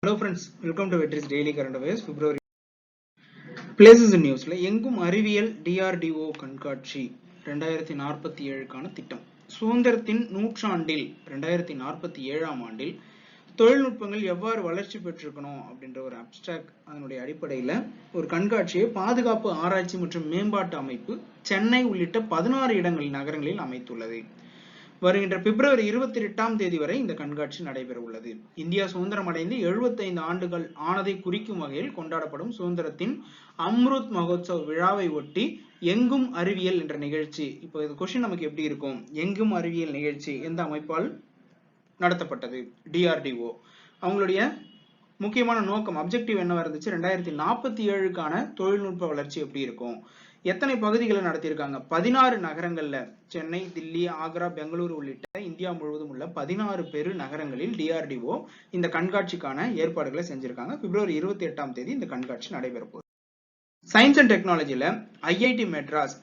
Hello friends, welcome to Vetrii's Daily Current Affairs, February. Places in Newsல எங்கும் அறிவியல் DRDO கண்காட்சி 2047க்கான திட்டம். சுதந்திரத்தின் நூற்றாண்டில் 2047ஆம் ஆண்டில் தொழில்நுட்பங்கள் எவ்வாறு வளர்ச்சி பெற்றிருக்கணும் அப்படின்ற ஒரு அப்ஸ்ட்ராக்ட் அதனுடைய அடிப்படையில் ஒரு கண்காட்சியை பாதுகாப்பு ஆராய்ச்சி மற்றும் மேம்பாட்டு அமைப்பு சென்னை உள்ளிட்ட 16 நகரங்களில் அமைத்துள்ளது. வருகின்ற பிப்ரவரி 28ஆம் தேதி வரை இந்த கண்காட்சி நடைபெற உள்ளது. இந்தியா சுதந்திரம் அடைந்து 75 ஆண்டுகள் ஆனதை குறிக்கும் வகையில் கொண்டாடப்படும் சுதந்திரத்தின் அம்ருத் மகோத்சவ் விழாவை ஒட்டி எங்கும் அறிவியல் என்ற நிகழ்ச்சி. இப்போ இது கொஸ்டின் நமக்கு எப்படி இருக்கும்? எங்கும் அறிவியல் நிகழ்ச்சி எந்த அமைப்பால் நடத்தப்பட்டது? DRDO. அவங்களுடைய முக்கியமான நோக்கம் அப்ஜெக்டிவ் என்னவா இருந்துச்சு? 2047க்கான தொழில்நுட்ப வளர்ச்சி எப்படி இருக்கும்? எத்தனை பகுதிகளை நடத்தியிருக்காங்க? 16 நகரங்கள்ல சென்னை, தில்லி, ஆக்ரா, பெங்களூரு உள்ளிட்ட இந்தியா முழுவதும் உள்ள 16 பெரு நகரங்களில் DRDO இந்த கண்காட்சிக்கான ஏற்பாடுகளை செஞ்சிருக்காங்க. பிப்ரவரி 28ஆம் தேதி இந்த கண்காட்சி நடைபெற போகுது. சயின்ஸ் அண்ட் டெக்னாலஜில IIT மெட்ராஸ்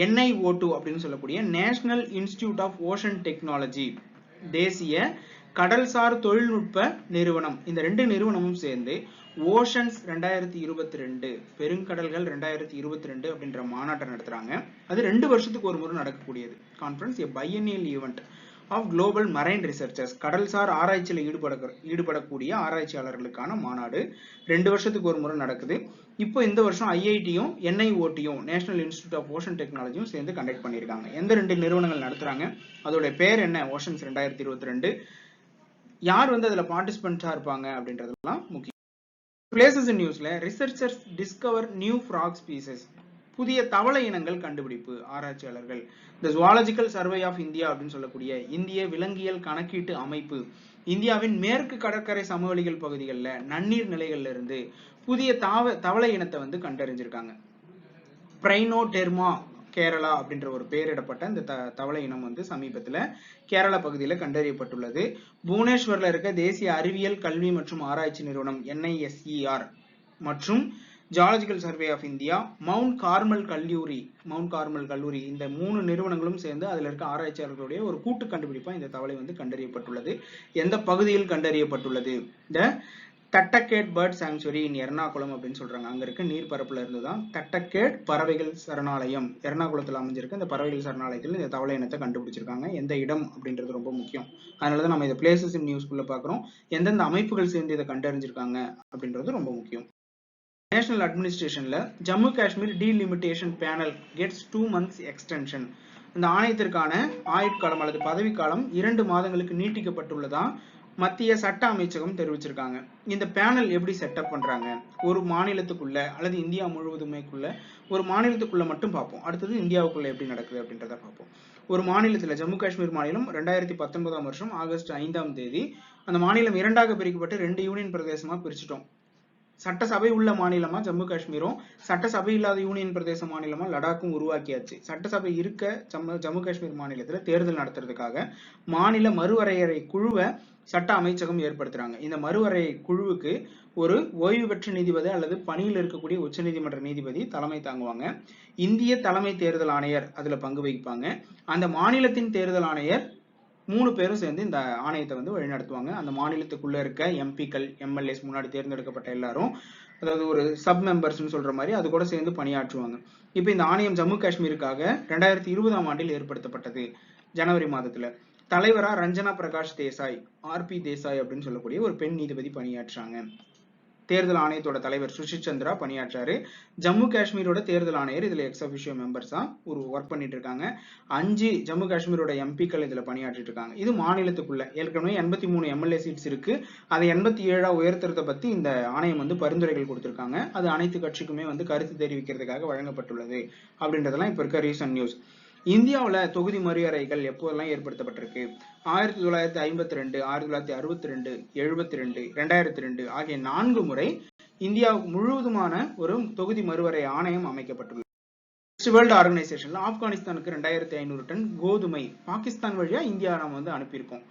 NIO2 அப்படின்னு சொல்லக்கூடிய national institute of ocean technology தேசிய கடல்சார் தொழில்நுட்ப நிறுவனம், இந்த ரெண்டு நிறுவனமும் சேர்ந்து ஓஷன்ஸ் 2022 பெருங்கடல்கள் 2022 அப்படின்ற மாநாட்டை நடத்துறாங்க. அது 2 வருஷத்துக்கு ஒரு முறை நடக்கக்கூடியது conference, biennial event of global marine researchers, கடல்சார் ஆராய்ச்சியில் ஈடுபடக்கூடிய ஆராய்ச்சியாளர்களுக்கான மாநாடு 2 வருஷத்துக்கு ஒரு முறை நடக்குது. இப்போ இந்த வருஷம் IITயும் NIOTயும் நேஷனல் இன்ஸ்டிடியூட் ஆஃப் ஓஷன் டெக்னாலஜியும் சேர்ந்து கண்டக்ட் பண்ணியிருக்காங்க. எந்த 2 நிறுவனங்கள் நடத்துறாங்க, அதோட பேர் என்ன? ஓஷன்ஸ் 2022. யார் அதுல பார்ட்டிசிபென்ட்ஸா இருப்பாங்க அப்படின்றதெல்லாம் முக்கியம். பிளேசஸ் இன் நியூஸ்ல researchers discover new frock species, புதிய தவளை இனங்கள் கண்டுபிடிப்பு. ஆராய்ச்சியாளர்கள் தி ஜுவாலஜிக்கல் சர்வே ஆஃப் இந்தியா அப்படின்னு சொல்லக்கூடிய இந்திய விலங்கியல் கணக்கீட்டு அமைப்பு இந்தியாவின் மேற்கு கடற்கரை சமவெளிகள் பகுதிகளில் நன்னீர் நிலைகள்ல இருந்து புதிய தவளை இனத்தை கண்டறிஞ்சிருக்காங்க. பிரைனோடெர்மா கேரளா அப்படின்ற ஒரு பெயரிடப்பட்ட இந்த தவளை இனம் சமீபத்தில் கேரளா பகுதியில் கண்டறியப்பட்டுள்ளது. புவனேஸ்வர்ல இருக்க தேசிய அறிவியல் கல்வி மற்றும் ஆராய்ச்சி நிறுவனம் NISER மற்றும் geological survey of India, Mount Carmel கல்லூரி இந்த 3 நிறுவனங்களும் சேர்ந்து அதுல இருக்க ஆராய்ச்சியாளர்களுடைய ஒரு கூட்டு கண்டுபிடிப்பா இந்த தவளை கண்டறியப்பட்டுள்ளது. எந்த பகுதியில் கண்டறியப்பட்டுள்ளது? இந்த தட்டக்கேட் பேர்ட் சாங்சுரி இன் எர்ணாகுளம் அப்படின்னு சொல்றாங்க. அங்க இருக்க நீர்பரப்புல இருந்துதான் தட்டக்கேட் பறவைகள் சரணாலயம் எர்ணாகுளத்தில் அமைஞ்சிருக்க இந்த பறவைகள் சரணாலயத்தில் இந்த தவளை இனத்தை கண்டுபிடிச்சிருக்காங்க. எந்த இடம் அப்படின்றது ரொம்ப முக்கியம். அதனாலதான் நம்ம இதை பிளேசஸ் இன் நியூஸ்குள்ள பாக்குறோம். எந்தெந்த அமைப்புகள் சேர்ந்து இதை கண்டறிஞ்சிருக்காங்க அப்படின்றது ரொம்ப முக்கியம். நேஷனல் அட்மினிஸ்ட்ரேஷன்ல Jammu Kashmir delimitation panel gets 2 months extension. இந்த ஆணையத்திற்கான ஆயுட்காலம் அல்லது பதவிக்காலம் 2 மாதங்களுக்கு நீட்டிக்கப்பட்டுள்ளதா மத்திய சட்ட அமைச்சகம் தெரிவிச்சிருக்காங்க. இந்த பேனல் எப்படி செட்டப் பண்றாங்க? ஒரு மாநிலத்துக்குள்ள அல்லது இந்தியா முழுவதுமேக்குள்ள ஒரு மாநிலத்துக்குள்ள மட்டும் பார்ப்போம். அடுத்தது இந்தியாவுக்குள்ள எப்படி நடக்குது அப்படின்றத பார்ப்போம். ஒரு மாநிலத்துல ஜம்மு காஷ்மீர் மாநிலம் 2019ஆம் வருஷம் ஆகஸ்ட் 5ஆம் தேதி அந்த மாநிலம் 2ஆக பிரிக்கப்பட்டு 2 யூனியன் பிரதேசமா பிரிச்சுட்டோம். சட்டசபை உள்ள மாநிலமா ஜம்மு காஷ்மீரும், சட்டசபை இல்லாத யூனியன் பிரதேச மாநிலமா லடாக்கும் உருவாக்கியாச்சு. சட்டசபை இருக்க ஜம்மு காஷ்மீர் மாநிலத்துல தேர்தல் நடத்துறதுக்காக மாநில மறுவரையறை குழுவை சட்ட அமைச்சகம் ஏற்படுத்துறாங்க. இந்த மறுவரையறை குழுவுக்கு ஒரு ஓய்வு பெற்ற நீதிபதி அல்லது பணியில் இருக்கக்கூடிய உச்சநீதிமன்ற நீதிபதி தலைமை தாங்குவாங்க. இந்திய தலைமை தேர்தல் ஆணையர் அதுல பங்கு வகிப்பாங்க. அந்த மாநிலத்தின் தேர்தல் ஆணையர் 3 பேரும் சேர்ந்து இந்த ஆணையத்தை வழிநடத்துவாங்க. அந்த மாநிலத்துக்குள்ள இருக்க MPக்கள் MLAs முன்னாடி தேர்ந்தெடுக்கப்பட்ட எல்லாரும், அதாவது ஒரு சப் மெம்பர்ஸ்னு சொல்ற மாதிரி அது கூட சேர்ந்து பணியாற்றுவாங்க. இப்ப இந்த ஆணையம் ஜம்மு காஷ்மீருக்காக 2020ஆம் ஆண்டில் ஏற்படுத்தப்பட்டது. ஜனவரி மாதத்துல தலைவரா ரஞ்சனா பிரகாஷ் தேசாய், RP தேசாய் அப்படின்னு சொல்லக்கூடிய ஒரு பெண் நீதிபதி பணியாற்றாங்க. தேர்தல் ஆணையத்தோட தலைவர் சுஷித் சந்திரா பணியாற்றாரு. ஜம்மு காஷ்மீரோட தேர்தல் ஆணையர் இதுல எக்ஸ் அபிஷியோ மெம்பர்ஸா ஒரு ஒர்க் பண்ணிட்டு இருக்காங்க. 5 ஜம்மு காஷ்மீரோட MPக்கள் இதுல பணியாற்றிட்டு இருக்காங்க. இது மாநிலத்துக்குள்ள ஏற்கனவே 83 MLA சீட்ஸ் இருக்கு. அதை 87ஆ உயர்த்துறத பத்தி இந்த ஆணையம் பரிந்துரைகள் கொடுத்திருக்காங்க. அது அனைத்து கட்சிக்குமே கருத்து தெரிவிக்கிறதுக்காக வழங்கப்பட்டுள்ளது அப்படின்றதெல்லாம் இப்ப இருக்க ரீசன்ட் நியூஸ். இந்தியாவுல தொகுதி மறுவரையறைகள் எப்போதெல்லாம் ஏற்படுத்தப்பட்டிருக்கு? 1952, 1962, 72, 2002 ஆகிய 4 முறை இந்தியா முழுவதுமான ஒரு தொகுதி மறுவரை ஆணையம் அமைக்கப்பட்டுள்ளது. வேர்ல்ட் ஆர்கனைசேஷன்ல ஆப்கானிஸ்தானுக்கு 2500 டன் கோதுமை பாகிஸ்தான் வழியா இந்தியா நாம அனுப்பியிருக்கோம்.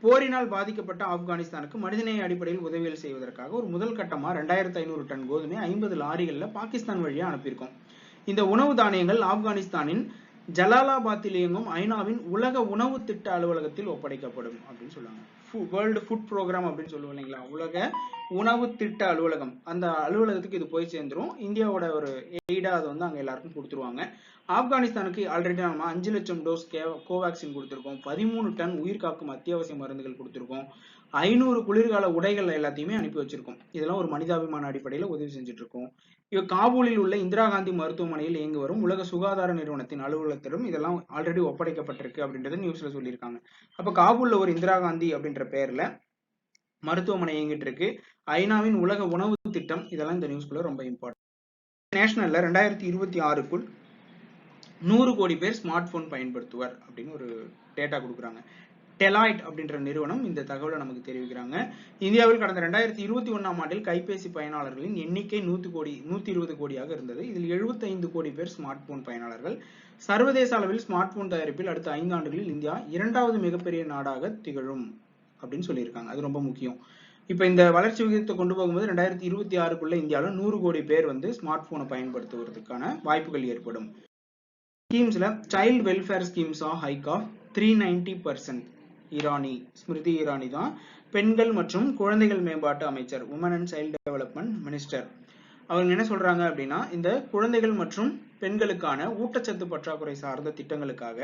போரினால் பாதிக்கப்பட்ட ஆப்கானிஸ்தானுக்கு மனிதநேய அடிப்படையில் உதவிகள் செய்வதற்காக ஒரு முதல் கட்டமா 2500 டன் கோதுமை 50 லாரிகள்ல பாகிஸ்தான் வழியா அனுப்பியிருக்கோம். இந்த உணவு தானியங்கள் ஆப்கானிஸ்தானின் ஜலாலாபாத்தில் இயங்கும் ஐநாவின் உலக உணவு திட்ட அலுவலகத்தில் ஒப்படைக்கப்படும் அப்படின்னு சொல்லுவாங்க. வேர்ல்டு ஃபுட் ப்ரோக்ராம் அப்படின்னு சொல்லுவோம் இல்லைங்களா, உலக உணவு திட்ட அலுவலகம், அந்த அலுவலகத்துக்கு இது போய் சேர்ந்துரும். இந்தியாவோட ஒரு எய்டா அது வந்து அங்கே எல்லாருக்கும் கொடுத்துருவாங்க. ஆப்கானிஸ்தானுக்கு ஆல்ரெடி நம்ம 5 லட்சம் டோஸ் கோவேக்சின் கொடுத்துருக்கோம், 13 டன் உயிர் காக்கும் அத்தியாவசிய மருந்துகள் கொடுத்துருக்கோம், 500 குளிர்கால உடைகள் எல்லாத்தையுமே அனுப்பி வச்சிருக்கோம். இதெல்லாம் ஒரு மனிதாபிமான அடிப்படையில் உதவி செஞ்சுட்டு இருக்கோம். இவ காபூலில் உள்ள இந்திரா காந்தி மருத்துவமனையில் இயங்கி வரும் உலக சுகாதார நிறுவனத்தின் அலுவலகத்திலும் இதெல்லாம் ஆல்ரெடி ஒப்படைக்கப்பட்டிருக்கு அப்படின்றத நியூஸ்ல சொல்லியிருக்காங்க. அப்ப காபூல்ல ஒரு இந்திரா காந்தி அப்படின்ற பேர்ல மருத்துவமனை இயங்கிட்டு இருக்கு. ஐநாவின் உலக உணவு திட்டம், இதெல்லாம் இந்த நியூஸ்குள்ள ரொம்ப இம்பார்ட்டன்ட். நேஷனல்ல 2026க்குள் 100 கோடி பேர் ஸ்மார்ட் போன் பயன்படுத்துவர் அப்படின்னு ஒரு டேட்டா கொடுக்குறாங்க. டெலாய்ட் அப்படின்ற நிறுவனம் இந்த தகவலை நமக்கு தெரிவிக்கிறாங்க. இந்தியாவில் கடந்த 2021ஆம் ஆண்டில் கைபேசி பயனாளர்களின் எண்ணிக்கை 120 கோடியாக இருந்தது. இதில் 75 கோடி பேர் ஸ்மார்ட் போன் பயனாளர்கள். சர்வதேச அளவில் ஸ்மார்ட் போன் தயாரிப்பில் அடுத்த 5 ஆண்டுகளில் இந்தியா 2வது மிகப்பெரிய நாடாக திகழும் அப்படின்னு சொல்லியிருக்காங்க. அது ரொம்ப முக்கியம். இப்ப இந்த வளர்ச்சி விகிதத்தை கொண்டு போகும்போது 2026க்குள்ள இந்தியாவில் 100 கோடி பேர் வந்து ஸ்மார்ட் போனை பயன்படுத்துவதற்கான வாய்ப்புகள் ஏற்படும். ஸ்கீம்ஸ்ல child welfare schemes hike of 390%. Irani, Smriti Irani தான் பெண்கள் மற்றும் குழந்தைகள் மேம்பாட்டு அமைச்சர், women and child development minister. அவங்க என்ன சொல்றாங்க அப்படின்னா, இந்த குழந்தைகள் மற்றும் பெண்களுக்கான ஊட்டச்சத்து பற்றாக்குறை சார்ந்த திட்டங்களுக்காக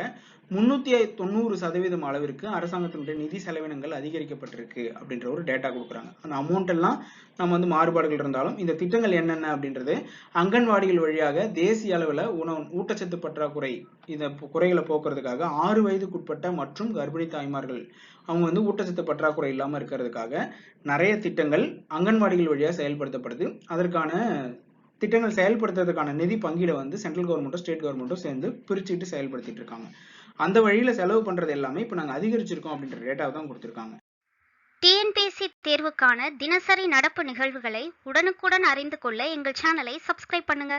390% அளவிற்கு அரசாங்கத்தினுடைய நிதி செலவினங்கள் அதிகரிக்கப்பட்டிருக்கு அப்படின்ற ஒரு டேட்டா கொடுக்குறாங்க. அந்த அமௌண்ட் எல்லாம் நம்ம வந்து மாறுபாடுகள் இருந்தாலும் இந்த திட்டங்கள் என்னென்ன அப்படின்றது அங்கன்வாடிகள் வழியாக தேசிய அளவில் ஊட்டச்சத்து பற்றாக்குறை இந்த குறைகளை போக்குறதுக்காக 6 வயதுக்குட்பட்ட மற்றும் கர்ப்பிணி தாய்மார்கள் அவங்க வந்து ஊட்டச்சத்து பற்றாக்குறை இல்லாம இருக்கிறதுக்காக நிறைய திட்டங்கள் அங்கன்வாடிகள் வழியா செயல்படுத்தப்படுது. அதற்கான திட்டங்கள் செயல்படுத்துறதுக்கான நிதி பங்கீடை வந்து சென்ட்ரல் கவர்மெண்ட்டும் ஸ்டேட் கவர்மெண்ட்டும் சேர்ந்து பிரிச்சுட்டு செயல்படுத்திட்டு இருக்காங்க. அந்த வழியில செலவு பண்றது எல்லாமே இப்ப நாங்க அதிகரிச்சிருக்கோம் அப்படின்ற டேட்டாவை தான் கொடுத்திருக்காங்க. டிஎன்பிஎஸ்சி தேர்வுக்கான தினசரி நடப்பு நிகழ்வுகளை உடனுக்குடன் அறிந்து கொள்ள எங்கள் சேனலை சப்ஸ்கிரைப் பண்ணுங்க.